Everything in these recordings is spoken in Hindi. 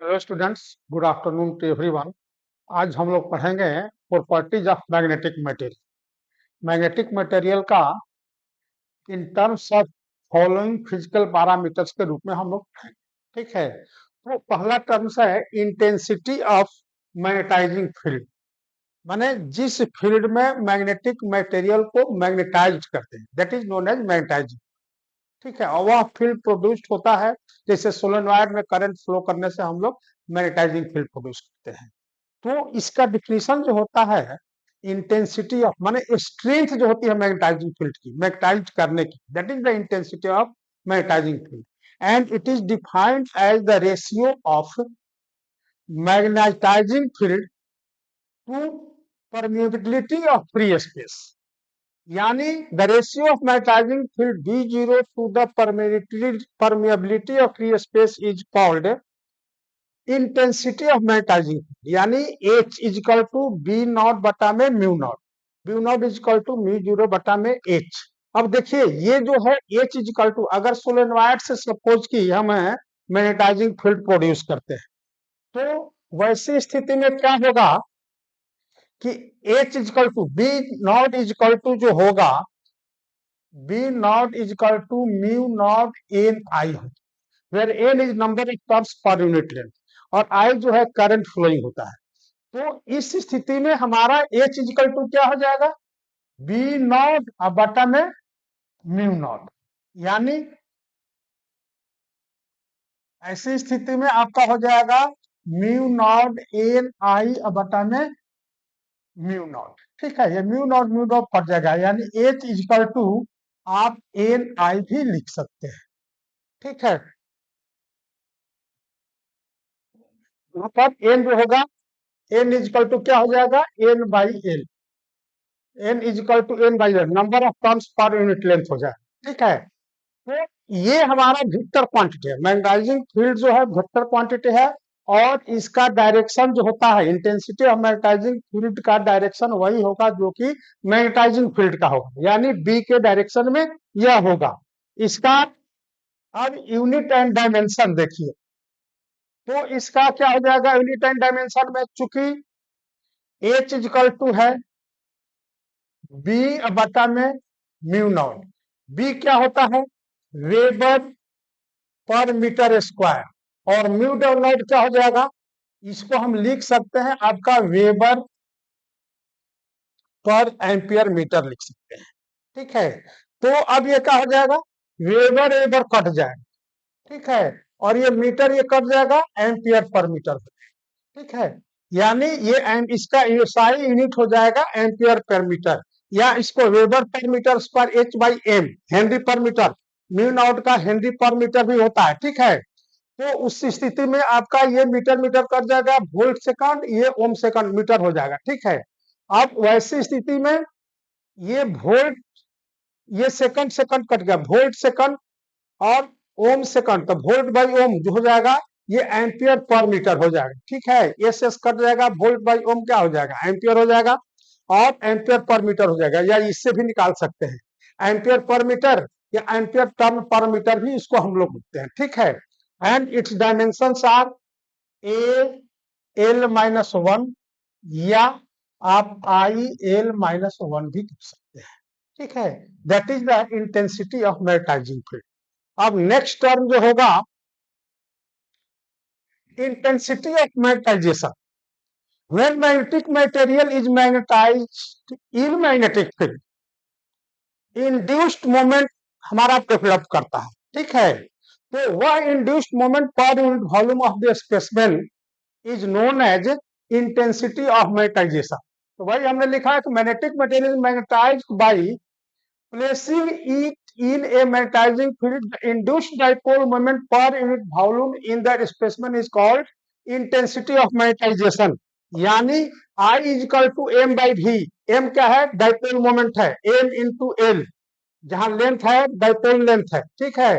Hello students, good afternoon to everyone. आज हम लोग पढ़ेंगे properties of magnetic material. Magnetic material का in terms of following physical parameters के रूप में हम लोग पढ़ेंगे। ठीक है, तो पहला टर्म्स है इंटेंसिटी ऑफ मैग्नेटाइजिंग फील्ड। माने जिस फील्ड में मैग्नेटिक मटेरियल को मैग्नेटाइज करते हैं, that is known as magnetizing. ठीक है, और वह फील्ड प्रोड्यूस्ड होता है जैसे सोलेनॉइड में करंट फ्लो करने से हम लोग मैग्नेटाइजिंग फील्ड प्रोड्यूस करते हैं। तो इसका डिफिनीशन जो होता है इंटेंसिटी ऑफ माने स्ट्रेंथ जो होती है मैग्नेटाइजिंग फील्ड की, मैग्नेटाइज करने की, that is the intensity of magnetizing field and it is defined as the ratio of magnetizing field to permeability of free space. यानी the ratio of magnetizing field B0 to the permeability of free space is called intensity of magnetizing. यानी H equal to B naught बटा में mu not, mu naught equal to mu zero बटा में H। अब देखिए ये जो है H इजिकल टू, अगर सोलेनॉइड से सपोज की हम मैग्नेटाइजिंग फील्ड प्रोड्यूस करते हैं, तो वैसी स्थिति में क्या होगा कि H equal to B not equal to जो होगा B not equal to mu not n I, where n is number of turns per unit length और आई जो है करंट फ्लोइंग होता है। तो इस स्थिति में हमारा H इजिकल टू क्या हो जाएगा, बी नॉट बटा में म्यू नॉट। यानी ऐसी स्थिति में आपका हो जाएगा म्यू नॉट एन आई बटा में म्यू नॉट। ठीक है, ये म्यू नॉट पड़ जाएगा, यानी H इजिकल टू आप एन आई भी लिख सकते हैं। ठीक है, यहाँ पर एन जो होगा, एन इजिकल टू क्या हो जाएगा, n by l, n equal to n by l, number of turns per unit length हो जाए। ठीक है, तो ये हमारा वेक्टर क्वांटिटी है। मैग्नेटाइजिंग फील्ड जो है वेक्टर क्वांटिटी है और इसका डायरेक्शन जो होता है इंटेंसिटी ऑफ मैग्नेटाइजिंग फील्ड का डायरेक्शन वही होगा जो कि मैग्नेटाइजिंग फील्ड का होगा, यानी बी के डायरेक्शन में यह होगा। इसका अब यूनिट एंड डायमेंशन देखिए, तो इसका क्या हो जाएगा यूनिट एंड डायमेंशन में, चूंकि H इजिकल टू है बी बटा में म्यू नॉट, बी क्या होता है वेबर पर मीटर स्क्वायर और म्यू नॉट क्या हो जाएगा, इसको हम लिख सकते हैं आपका वेबर पर एम्पियर मीटर लिख सकते हैं। ठीक है, तो अब ये क्या हो जाएगा, वेबर वेबर कट जाएगा। ठीक है, और ये मीटर ये कट जाएगा, एम्पियर पर मीटर। ठीक है, यानी ये इसका सारी यूनिट हो जाएगा एम्पियर पर मीटर, या इसको वेबर पर मीटर पर H by M, Henry per metre, mu naught का हेनरी पर मीटर भी होता है। ठीक है, तो उस स्थिति में आपका ये मीटर मीटर कट जाएगा, वोल्ट सेकंड, ये ओम सेकंड मीटर हो जाएगा। ठीक है, अब वैसी स्थिति में ये वोल्ट, ये सेकंड सेकंड कट गया, वोल्ट सेकंड और ओम सेकंड, तो वोल्ट बाई ओम जो हो जाएगा ये एम्पियर पर मीटर हो जाएगा। ठीक है, एस एस कट जाएगा, वोल्ट बाई ओम क्या हो जाएगा, एम्पियर हो जाएगा और एम्पियर पर मीटर हो जाएगा, या इससे भी निकाल सकते हैं एम्पियर पर मीटर या एम्पियर टर्न पर मीटर भी इसको हम लोग लिखते हैं। ठीक है, and its dimensions are A L minus one, या आप आई एल माइनस वन भी लिख सकते हैं। ठीक है, that is the intensity of magnetizing field. अब नेक्स्ट टर्म जो होगा intensity of magnetization. When magnetic material is magnetized in magnetic field, induced moment हमारा डेवलप करता है। ठीक है, तो वह induced moment per unit volume of the specimen is known as intensity of magnetization. तो भाई हमने लिखा है कि magnetic material magnetized by placing it in a magnetizing field, the induced dipole moment per unit volume in that specimen is called intensity of magnetization। यानी I is equal to m by v, m क्या है डाइपोल मोमेंट है, m into l, जहां लेंथ है डाइपोल लेंथ है। ठीक है,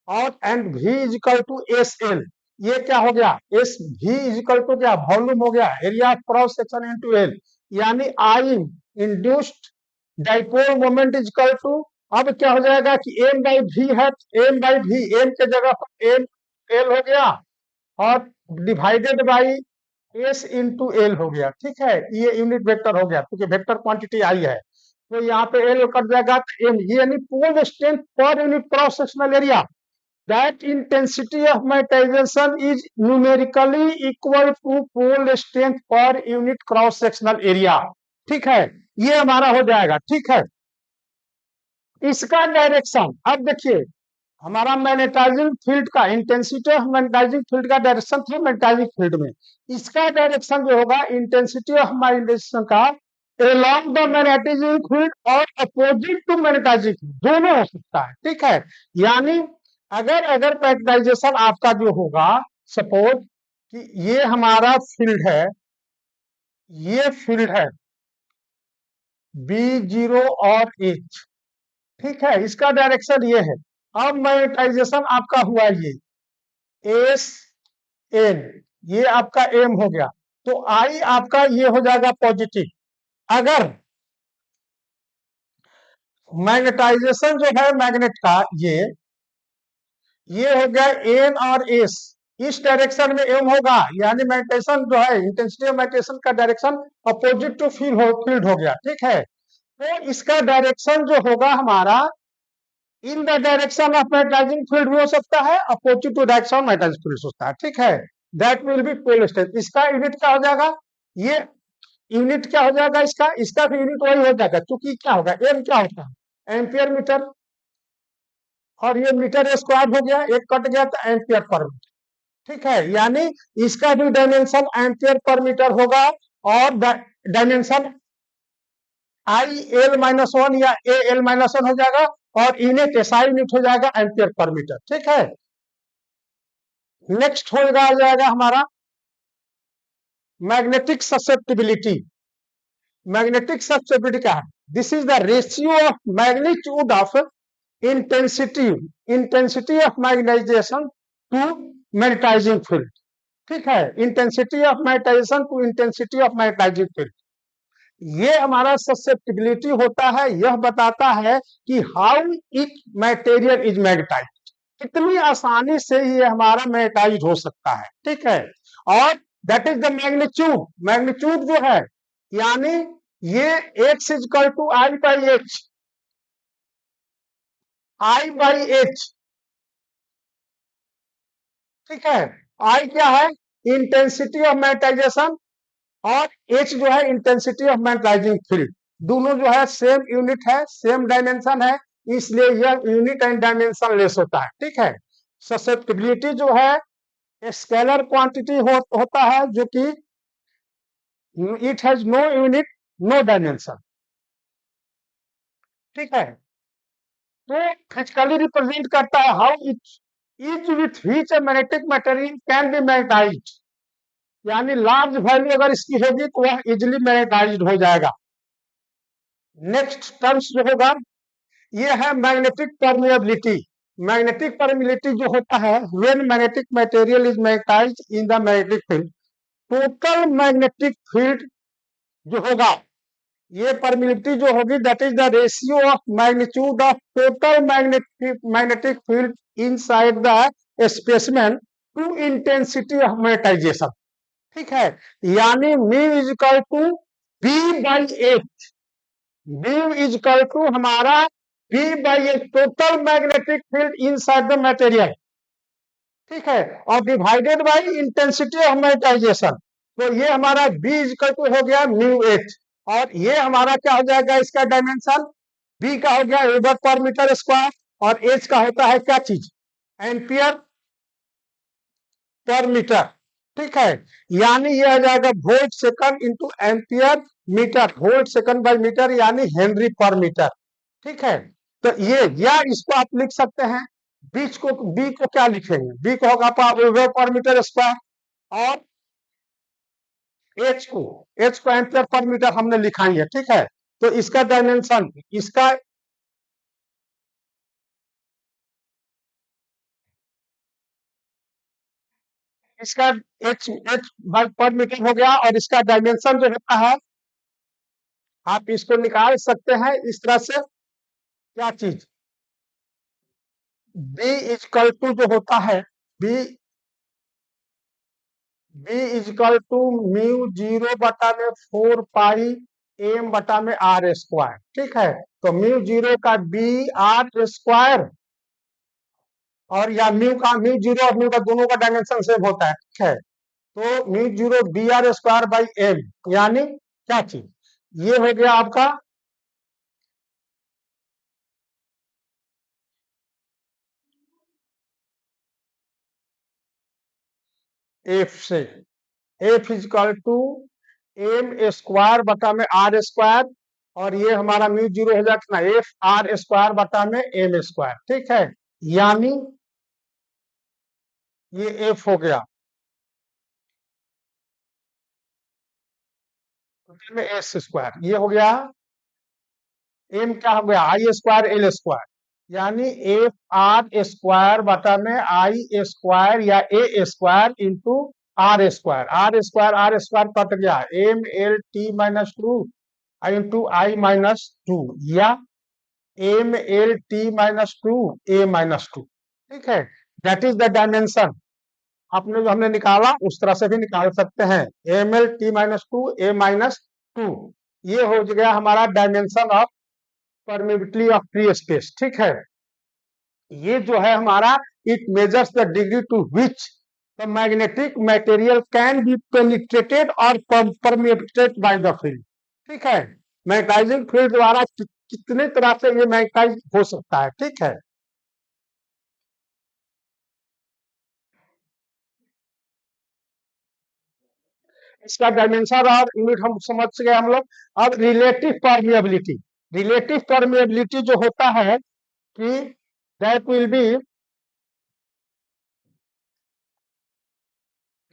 और and v is equal to S L, ये क्या हो गया S v is equal to क्या वॉल्यूम हो गया, area of cross section into L, यानी I induced dipole moment is equal to, अब क्या हो जाएगा कि एम बाई वी है, एम बाई वी, एम के जगह पर एम एल हो गया और divided by S into L हो गया। ठीक है, ये यूनिट वेक्टर हो गया क्योंकि वेक्टर क्वांटिटी आई है, तो यहाँ पे एल कट जाएगा तो एम, ये यानी pole strength per unit cross sectional area, that intensity of metallization is numerically equal to pole strength per unit cross sectional area। ठीक है, ये हमारा हो जाएगा। ठीक है, इसका डायरेक्शन अब देखिए, हमारा मैग्नेटाइजिंग फील्ड का इंटेंसिटी ऑफ मैग्नेटाइजिंग फील्ड का डायरेक्शन था मैग्नेटाइजिंग फील्ड में, इसका डायरेक्शन जो होगा इंटेंसिटी ऑफ मैग्नेटाइजेशन का along द मैग्नेटाइजिंग फील्ड और अपोजिट टू मैग्नेटाइजिंग फील्ड, दोनों हो सकता है। ठीक है, यानी अगर अगर मैग्नेटाइजेशन आपका जो होगा, सपोज कि ये हमारा फील्ड है, ये फील्ड है B0 और H। ठीक है, इसका डायरेक्शन ये है। अब मैग्नेटाइजेशन आपका हुआ ये एस एन, ये आपका एम हो गया, तो आई आपका ये हो जाएगा पॉजिटिव। अगर मैग्नेटाइजेशन जो है मैग्नेट का ये हो गया एन और एस, इस डायरेक्शन में एम होगा, यानी मैग्नेटाइजेशन जो है इंटेंसिटी ऑफ मैग्नेटाइजेशन का डायरेक्शन अपोजिट टू फील्ड हो गया। ठीक है, तो इसका डायरेक्शन जो होगा हमारा in the direction of magnetizing field भी हो सकता है, opposite to direction of magnetizing field हो सकता है। ठीक है, that will be pole strength. इसका यूनिट क्या हो जाएगा, ये यूनिट क्या हो जाएगा, इसका भी यूनिट वही हो जाएगा, क्योंकि क्या होगा, एम क्या होता है एम्पियर मीटर, और ये मीटर स्क्वायर हो गया, एक कट गया तो एम्पियर पर मीटर। ठीक है, यानी इसका भी डायमेंशन एम्पियर पर मीटर होगा, और dimension I L minus one या ए एल माइनस वन हो जाएगा, और यूनिट एसआई यूनिट हो जाएगा एम्पियर पर मीटर। ठीक है, नेक्स्ट हो जाएगा हमारा मैग्नेटिक ससेप्टिबिलिटी। मैग्नेटिक ससेप्टिबिलिटी क्या है, this is the ratio of magnitude of intensity of magnetization to magnetizing field. ठीक है, intensity of magnetization to intensity of magnetizing field, ये हमारा ससेप्टिबिलिटी होता है, यह बताता है कि how each material is magnetize, कितनी आसानी से ये हमारा मैग्नेटाइज हो सकता है। ठीक है, और that is the magnitude, magnitude जो है यानी ये x equal to I by H, I by H. ठीक है, आई क्या है इंटेंसिटी ऑफ मैग्नेटाइजेशन, और H जो है इंटेंसिटी ऑफ मैग्नेटाइजिंग फील्ड, दोनों जो है सेम यूनिट है, सेम डायमेंशन है, इसलिए यह यूनिट एंड डायमेंशन लेस होता है। ठीक है, ससेप्टिबिलिटी जो है स्केलर क्वांटिटी होता है, जो कि it has no unit no dimension. ठीक है, तो फिजिकली रिप्रेजेंट करता है how each with which a magnetic material can be magnetized, यानी लार्ज वैल्यू अगर इसकी होगी तो वह इजिली मैग्नेटाइज्ड हो जाएगा। नेक्स्ट टर्म्स जो होगा ये है मैग्नेटिक परमिएबिलिटी। मैग्नेटिक परमिएबिलिटी जो होता है when magnetic material is magnetized in the magnetic field, total magnetic field जो होगा, ये परमिएबिलिटी जो होगी that is the ratio of magnitude of total magnetic field inside the specimen to intensity of magnetization. ठीक है, यानी mu is equal to B by H, mu is equal to हमारा B by H, total magnetic field inside the material. ठीक है, और divided by intensity of magnetization, तो ये हमारा बी इज इक्वल टू हो गया म्यू एच, और ये हमारा क्या हो जाएगा, इसका डायमेंशन बी का हो गया वेबर पर मीटर स्क्वायर, और एच का होता है क्या चीज एम्पियर पर मीटर। ठीक है, यानी ये आ जाएगा volt second into ampere metre, volt second by metre यानी हेनरी पर मीटर। ठीक है, तो ये या इसको आप लिख सकते हैं, बी को क्या लिखेंगे, बी को होगा वेबर पर मीटर स्क्वायर, और एच को एम्पियर पर मीटर हमने लिखा ही है। ठीक है, तो इसका डायमेंशन इसका एच एच पर मीटर हो गया, और इसका डायमेंशन जो होता है आप इसको निकाल सकते हैं इस तरह से, क्या चीज बी इजकल टू जो होता है B B equal to mu zero बटा में 4 पाई एम बटा में आर स्क्वायर। ठीक है, तो म्यू जीरो का बी आर स्क्वायर, और या म्यू जीरो और म्यू का दोनों का डायमेंशन सेम होता है। ठीक है, तो mu zero B R square by M, यानी क्या चीज ये हो गया आपका एफ से, F equal to M square बटा में आर स्क्वायर, और ये हमारा म्यू जीरो हो जाता है एफ आर स्क्वायर बटा में एम स्क्वायर। ठीक है, यानी ये एफ हो गया में एस स्क्वायर, ये हो गया एम क्या हो गया आई स्क्वायर एल स्क्वायर, यानी एफ आर स्क्वायर बटा में आई स्क्वायर या A square into R square cut गया M L T minus two into I minus two, या M L T minus two A minus two. ठीक है, दैट इज द डायमेंशन। आपने जो हमने निकाला उस तरह से भी निकाल सकते हैं, M L T minus two A minus two, ये हो गया हमारा dimension of permeability of free space. ठीक है, ये जो है हमारा it measures the degree to which the magnetic material can be penetrated और परमिएटेड बाय द फील्ड। ठीक है, मैग्नेटाइजिंग फील्ड द्वारा कितने तरह से ये मैग्नेटाइज हो सकता है। ठीक है, इसका डायमेंशन और यूनिट हम समझ गए हम लोग। अब रिलेटिव परमिएबिलिटी जो होता है कि that will be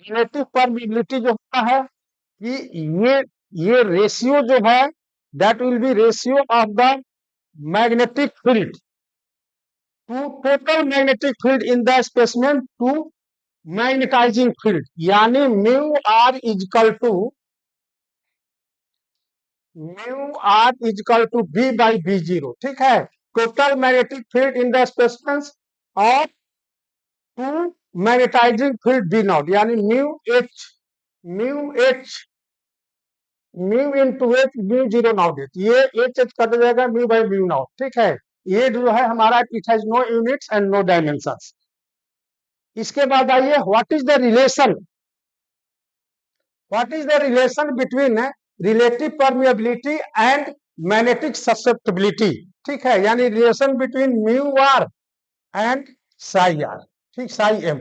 relative permeability जो होता है कि ये रेशियो जो है that will be ratio of the magnetic field to total magnetic field in the specimen to magnetizing field, यानी mu R is equal to B by B zero. ठीक है, total magnetic field in the specimen और to magnetizing field B naught, यानी mu H mu into H mu zero naught H, ये एच कट जाएगा म्यू बाई म्यू नॉट। ठीक है, ये जो है हमारा it has no units and no dimensions. इसके बाद आइए what is the relation between relative permeability and magnetic susceptibility. ठीक है, यानी relation between mu R and psi R, ठीक साई एम।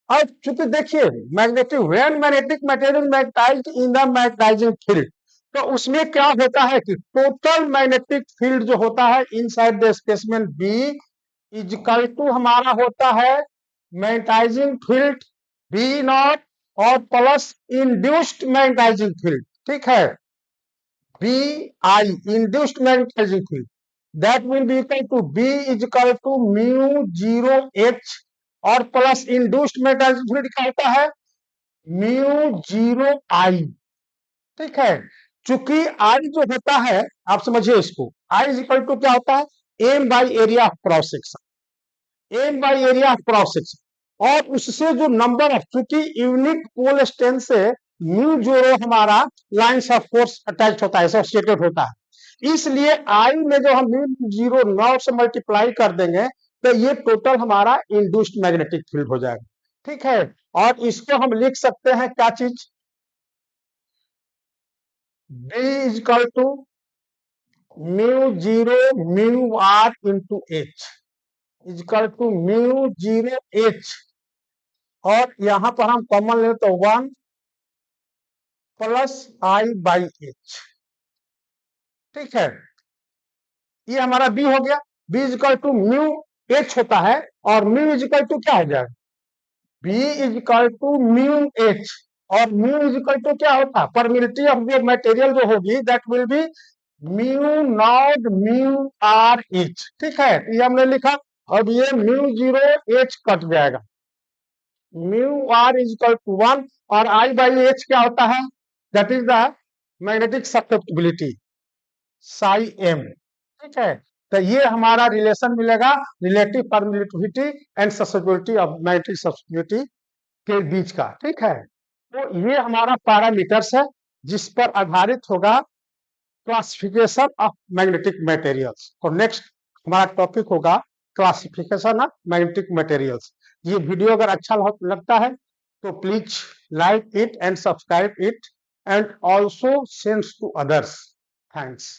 अब चूंकि देखिए magnetic when magnetic material magnetized in the magnetizing field, तो उसमें क्या होता है कि टोटल मैग्नेटिक फील्ड जो होता है inside the specimen B equal to हमारा होता है मैग्नेटाइजिंग फील्ड बी नॉट और प्लस इंड्यूस्ड मैग्नेटाइजिंग फील्ड। ठीक है, B I induced magnetizing field that will be equal to B equal to mu zero H और प्लस इंड्यूस्ड मैग्नेटाइजिंग फील्ड क्या होता है म्यू जीरो आई। ठीक है, चूंकि आई जो होता है आप समझिए इसको, आई इज इक्वल टू क्या होता है M by area of cross section, M by area of cross section, और उससे जो नंबर ऑफ, चूंकि यूनिट पोल स्ट्रेंथ से म्यू जोरो हमारा लाइंस ऑफ फोर्स अटैच होता है, एसोसिएटेड होता है, इसलिए आई में जो हम म्यू जीरो नॉट से मल्टीप्लाई कर देंगे तो ये टोटल हमारा इंड्यूस्ड मैग्नेटिक फील्ड हो जाएगा। ठीक है, और इसको हम लिख सकते हैं क्या चीज, B is equal to mu zero mu R into H is equal to mu zero H, और यहां पर हम कॉमन ले तो 1 प्लस आई बाई एच। ठीक है, ये हमारा बी हो गया, B is equal to mu H होता है, और म्यू इज इक्वल टू क्या हो जाएगा B is equal to mu H, और म्यू इज इक्वल टू क्या होता है परमिलिटी ऑफ द मटेरियल जो होगी that will be mu not mu R H. ठीक है, ये हमने लिखा। अब ये म्यू जीरो एच कट जाएगा, mu R is equal to 1, और आई बाई एच क्या होता है that is the magnetic susceptibility psi M. ठीक है, तो ये हमारा रिलेशन मिलेगा relative permeability and susceptibility of magnetic susceptibility के बीच का। ठीक है, तो ये हमारा पैरामीटर्स है जिस पर आधारित होगा क्लासिफिकेशन ऑफ मैग्नेटिक मटेरियल्स। तो नेक्स्ट हमारा टॉपिक होगा क्लासिफिकेशन ऑफ मैग्नेटिक मटेरियल्स। ये वीडियो अगर अच्छा लगता है तो please like it and subscribe it and also send to others. Thanks.